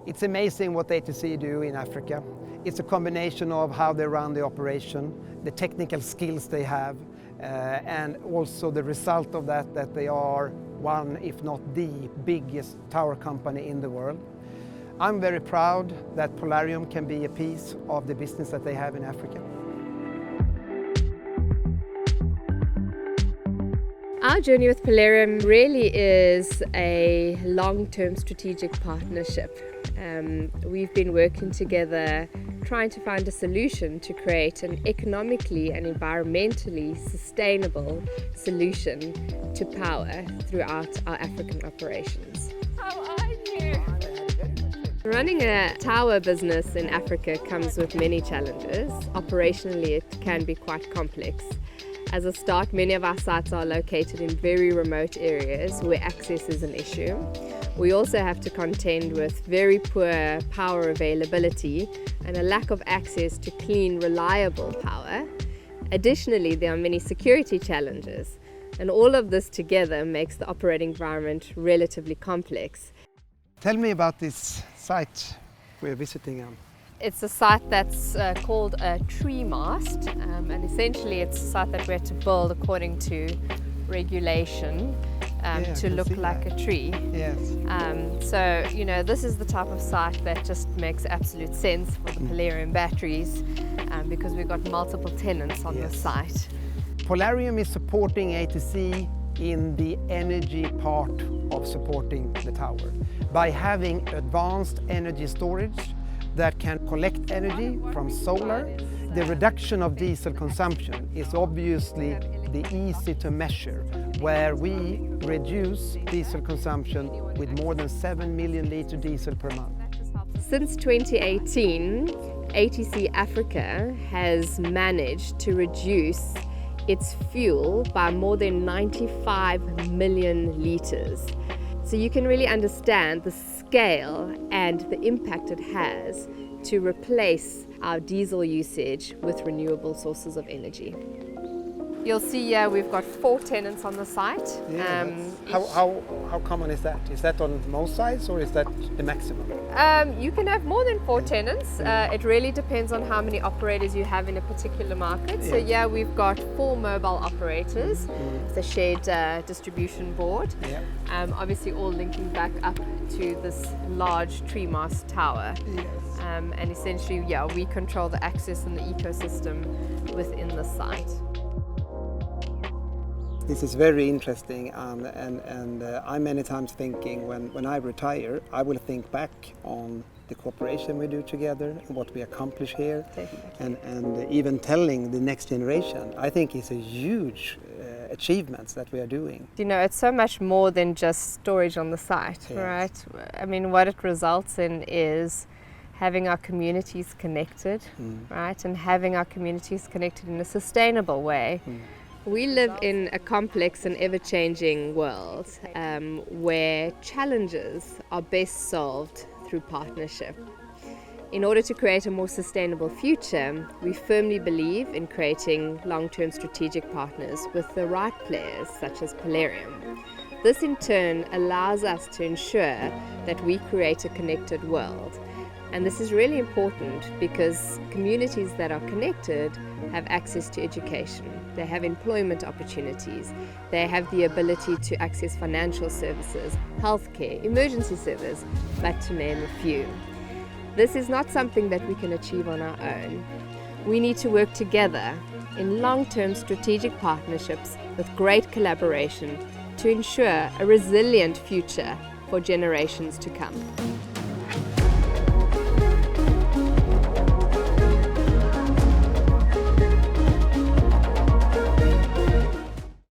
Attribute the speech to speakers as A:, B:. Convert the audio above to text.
A: It's amazing what ATC do in Africa. It's a combination of how they run the operation, the technical skills they have, and also the result of that they are one, if not the biggest tower company in the world. I'm very proud that Polarium can be a piece of the business that they have in Africa.
B: Our journey with Polarium really is a long-term strategic partnership. We've been working together trying to find a solution to create an economically and environmentally sustainable solution to power throughout our African operations.
C: How are you?
B: Running a tower business in Africa comes with many challenges. Operationally, it can be quite complex. As a start, many of our sites are located in very remote areas where access is an issue. We also have to contend with very poor power availability and a lack of access to clean, reliable power. Additionally, there are many security challenges, and all of this together makes the operating environment relatively complex.
A: Tell me about this site we're visiting.
B: It's a site that's called a tree mast, and essentially it's a site that we had to build according to regulation to look like a tree.
A: Yes.
B: So, you know, this is the type of site that just makes absolute sense for the Polarium batteries because we've got multiple tenants on the site.
A: Polarium is supporting ATC in the energy part of supporting the tower by having advanced energy storage that can collect energy from solar. The reduction of diesel consumption is obviously the easy to measure, where we reduce diesel consumption with more than 7 million litre diesel per month.
B: Since 2018, ATC Africa has managed to reduce its fuel by more than 95 million litres. So you can really understand the scale and the impact it has to replace our diesel usage with renewable sources of energy. You'll see here we've got 4 tenants on the site.
A: How common is that? Is that on most sites or is that the maximum?
B: You can have more than 4 tenants. It really depends on how many operators you have in a particular market. So yeah, we've got 4 mobile operators, the shared distribution board, obviously all linking back up to this large tree mast tower. And essentially, yeah, we control the access and the ecosystem within the site.
A: This is very interesting, and I'm many times thinking when I retire, I will think back on the cooperation we do together and what we accomplish here, and even telling the next generation. I think it's a huge achievements that we are doing.
B: You know, it's so much more than just storage on the site, right? I mean, what it results in is having our communities connected, right? And having our communities connected in a sustainable way. We live in a complex and ever-changing world where challenges are best solved through partnership. In order to create a more sustainable future, we firmly believe in creating long-term strategic partners with the right players such as Polarium. This in turn allows us to ensure that we create a connected world. And this is really important because communities that are connected have access to education, they have employment opportunities, they have the ability to access financial services, healthcare, emergency service, but to name a few. This is not something that we can achieve on our own. We need to work together in long-term strategic partnerships with great collaboration to ensure a resilient future for generations to come.